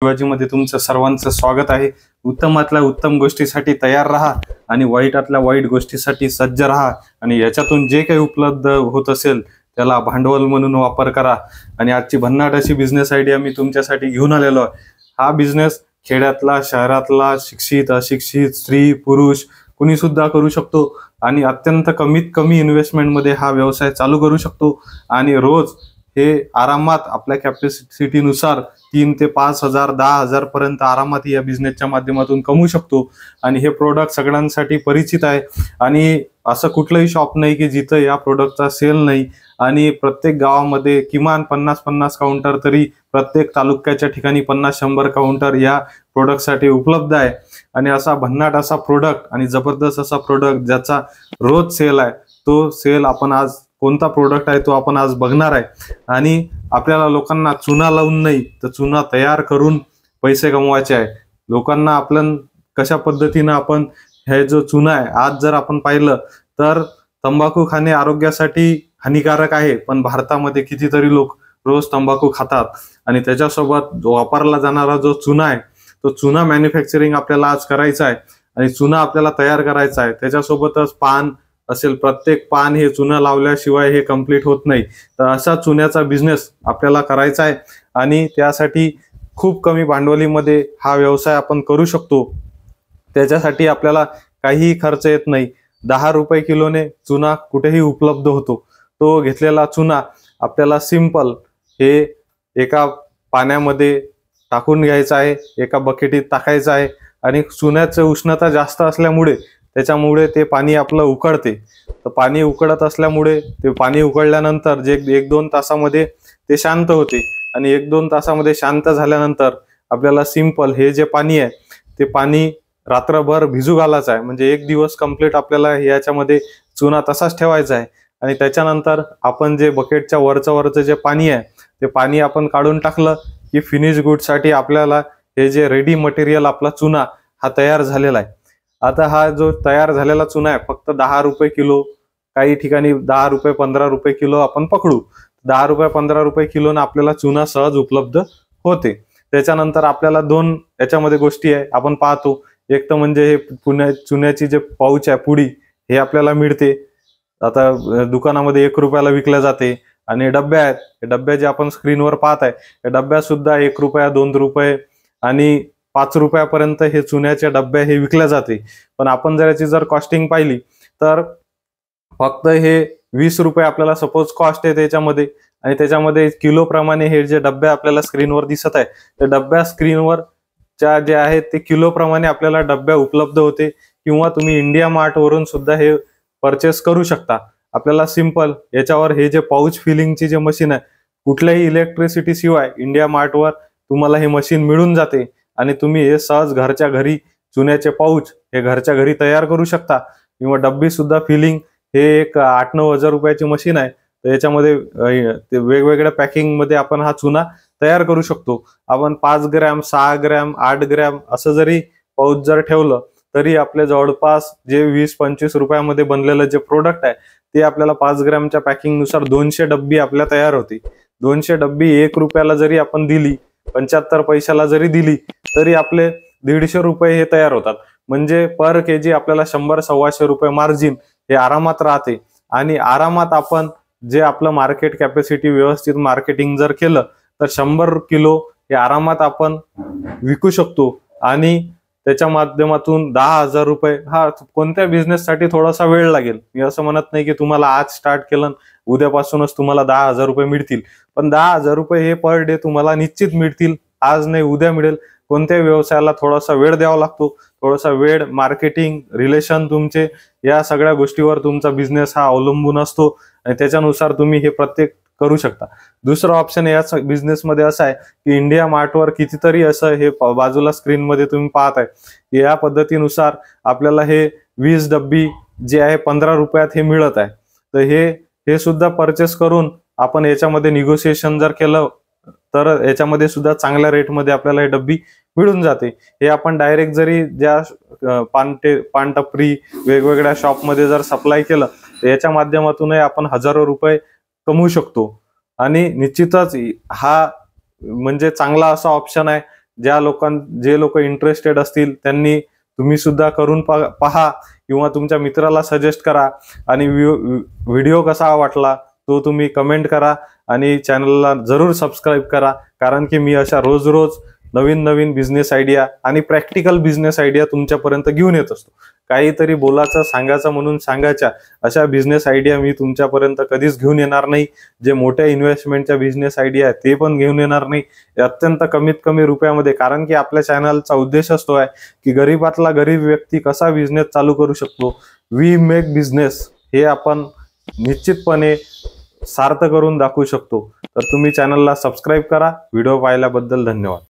शिवाजीमध्ये तुमचं सर्वांचं स्वागत आहे। उत्तमातल्या उत्तम गोष्टीसाठी तयार राहा आणि वाईटातल्या वाईट गोष्टीसाठी सज्ज राहा आणि याच्यातून जे काही उपलब्ध होत असेल त्याला भांडवल म्हणून वापर करा। आणि आजची भन्नाट अशी बिझनेस आयडिया मी तुमच्यासाठी घेऊन आलेलो आहे। हा बिझनेस खेड्यातला, शहरातला, शिक्षित, अशिक्षित, स्त्री, पुरुष कुणी सुद्धा करू शकतो आणि अत्यंत कमीत कमी इन्व्हेस्टमेंट मध्ये हा व्यवसाय चालू करू शकतो आणि रोज हे आरामात आपल्या कॅपॅसिटीनुसार 3 ते 5 हजार 10 हजार पर्यंत आरामात या बिझनेसच्या माध्यमातून कमवू शकतो। आणि हे प्रोडक्ट सगळ्यांसाठी परिचित आहे आणि असं कुठलंही शॉप नाही की जिथं या प्रोडक्टचा सेल नाही। आणि प्रत्येक गावामध्ये किमान 50-50 काउंटर तरी प्रत्येक तालुक्याच्या ठिकाणी 50-100 काउंटर या प्रोडक्टसाठी उपलब्ध आहे। आणि असा भन्नाट असा प्रोडक्ट आणि जबरदस्त असा प्रोडक्ट ज्याचा रोज सेल आहे, तो सेल आपण आज कोणता प्रोडक्ट आहे तो आपण आज बघणार आहे। आणि आपल्याला लोकांना चुना लावून नाही तर चुना तयार करून पैसे कमवायचे आहे। लोकांना आपण कशा पद्धतीने आपण हे जो चुना आहे, आज जर आपण पाहिलं तर तंबाखू खाणे आरोग्यासाठी हानिकारक आहे, पण भारतामध्ये कितीतरी लोक रोज तंबाखू खातात आणि त्याच्यासोबत वापरला जाणारा जो चुना आहे तो चुना मॅन्युफॅक्चरिंग आपल्याला आज करायचा आहे आणि चुना आपल्याला तयार करायचा आहे। त्याच्यासोबतच पान असेल, प्रत्येक पान हे चुना लावल्याशिवाय हे कंप्लीट होत नाही। तर असा चुन्याचा बिझनेस आपल्याला करायचा आहे आणि त्यासाठी खूप कमी भांडवलीमध्ये हा व्यवसाय आपण करू शकतो। त्याच्यासाठी आपल्याला काहीही खर्च येत नाही। 10 रुपये किलोने चुना कुठेही उपलब्ध होतो। तो घेतलेला चुना आपल्याला सिंपल हे एका पाण्यामध्ये टाकून घ्यायचा आहे, एका बकेटीत टाकायचं आहे आणि चुन्याची उष्णता जास्त असल्यामुळे त्याच्यामुळे ते पाणी आपलं उकळते। तर पाणी उकळत असल्यामुळे ते पाणी उकळल्यानंतर जे 1-2 तासामध्ये ते शांत होते आणि 1-2 तासामध्ये शांत झाल्यानंतर आपल्याला सिंपल हे जे पाणी आहे ते पाणी रात्रभर भिजू घालायचं आहे। म्हणजे 1 दिवस कंप्लीट आपल्याला याच्यामध्ये चुना तसाच ठेवायचा आहे आणि त्याच्यानंतर आपण जे बकेटच्या वरचं जे पाणी आहे ते पाणी आपण काढून टाकलं की फिनिश गुडसाठी आपल्याला हे जे रेडी मटेरियल आपला चुना हा तयार झालेला आहे। आता हा जो तयार झालेला चुना आहे फक्त 10 रुपये किलो, काही ठिकाणी 10 रुपये 15 रुपये किलो आपण पकडू। 10 रुपये 15 रुपये किलोने आपल्याला चुना सहज उपलब्ध होते। त्याच्यानंतर आपल्याला 2 याच्यामध्ये गोष्टी आहे आपण पाहतो। एक तर म्हणजे हे चुन्याची जे पाऊच आहे, पुडी, हे आपल्याला मिळते। आता दुकानामध्ये 1 रुपयाला विकल्या जाते आणि डब्या आहेत, हे डब्या जे आपण स्क्रीनवर पाहत आहे या डब्या सुद्धा 1 रुपया 2 रुपये आणि 5 रुपयापर्यंत हे चुन्याच्या डब्या हे विकल्या जाते। पण आपण जर याची कॉस्टिंग पाहिली तर फक्त हे 20 रुपये आपल्याला सपोज कॉस्ट आहे त्याच्यामध्ये आणि त्याच्यामध्ये किलो प्रमाणे हे जे डब्या आपल्याला स्क्रीनवर दिसत आहे त्या डब्या स्क्रीनवर च्या जे आहेत ते किलो प्रमाणे आपल्याला डब्या उपलब्ध होते किंवा तुम्ही इंडिया मार्ट वरून सुद्धा हे परचेस करू शकता। आपल्याला सिंपल याच्यावर हे जे पाऊच फिलिंगची जे मशीन आहे, कुठल्याही इलेक्ट्रिसिटी शिवाय इंडिया मार्टवर तुम्हाला हे मशीन मिळून जाते आणि तुम्ही हे सहज घरच्या घरी चुन्याचे पाऊच हे घरच्या घरी तयार करू शकता किंवा डब्बी सुद्धा फिलिंग हे एक 8-9 हजार रुपयाची मशीन आहे। तर याच्यामध्ये वेगवेगळ्या पॅकिंग मध्ये आपण हा चुना तयार करू शकतो। आपण 5 ग्रॅम 6 ग्रॅम 8 ग्रॅम असं जरी पाऊच जर ठेवलं तरी आपल्या जवळपास जे 20-25 रुपयामध्ये बनलेलं जे प्रोडक्ट आहे ते आपल्याला 5 ग्रॅमच्या पॅकिंग नुसार 200 डब्बी आपल्या तयार होती। 200 डब्बी 1 रुपयाला जरी आपण दिली, 75 पैशाला जरी दिली तरी आपले 150 रुपये हे तयार होतात। म्हणजे पर केजी आपल्याला 100-125 रुपये मार्जिन हे आरामात राहते आणि आरामात आपण जे आपलं मार्केट कॅपॅसिटी व्यवस्थित मार्केटिंग जर केलं तर 100 किलो हे आरामात आपण विकू शकतो आणि त्याच्या माध्यमातून 10,000 रुपये। हा कोणत्या बिझनेससाठी थोडासा वेळ लागेल, मी असं म्हणत नाही की तुम्हाला आज स्टार्ट केलं उद्यापासूनच तुम्हाला 10,000 रुपये मिळतील, पण 10,000 रुपये हे पर डे तुम्हाला निश्चित मिळतील। आज नाही उद्या मिळेल। कोणत्याही व्यवसायाला थोडासा वेळ द्यावा लागतो, थोडासा वेळ, मार्केटिंग, रिलेशन तुमचे या सगळ्या गोष्टीवर तुमचा बिझनेस हा अवलंबून असतो आणि त्याच्यानुसार तुम्ही हे प्रत्येक करू शकता। दुसरा ऑप्शन या बिझनेसमध्ये असा आहे की इंडिया मार्टवर कितीतरी असं हे बाजूला स्क्रीनमध्ये तुम्ही पाहत आहे या पद्धतीनुसार आपल्याला हे 20 डब्बी जे आहे 15 रुपयात हे मिळत आहे। तर हे सुद्धा परचेस करून आपण याच्यामध्ये निगोशिएशन जर केलं तर याच्यामध्ये सुद्धा चांगल्या रेटमध्ये आपल्याला हे डब्बी मिळून जाते। हे आपण डायरेक्ट जरी ज्या पानटपरी वेगवेगळ्या शॉपमध्ये जर सप्लाय केलं तर याच्या माध्यमातूनही आपण हजारो रुपये कमवू शकतो आणि निश्चितच हा म्हणजे चांगला असा ऑप्शन आहे जे लोक इंटरेस्टेड असतील त्यांनी तुम्ही सुद्धा करून पहा किंवा तुमच्या मित्राला सजेस्ट करा। आणि व्हिडिओ कसा वाटला तो तुम्ही कमेंट करा आणि चॅनलला जरूर सबस्क्राईब करा, कारण की मी अशा रोज रोज नवीन नवीन बिझनेस आयडिया आणि प्रॅक्टिकल बिझनेस आयडिया तुमच्यापर्यंत घेऊन येत असतो। काहीतरी बोलायचं सांगायचं म्हणून सांगायच्या अशा बिझनेस आयडिया मी तुमच्यापर्यंत कधीच घेऊन येणार नाही। जे मोठ्या इन्व्हेस्टमेंटच्या बिझनेस आयडिया आहे ते पण घेऊन येणार नाही, अत्यंत कमीत कमी रुपयामध्ये। कारण की आपल्या चॅनलचा उद्देश असतो आहे की गरीबातला गरीब व्यक्ती कसा बिझनेस चालू करू शकतो, वी मेक बिझनेस, हे आपण निश्चितपणे सार्थ करून दाखवू शकतो। तर तुम्ही चॅनलला सबस्क्राईब करा। व्हिडिओ पाहिल्याबद्दल धन्यवाद।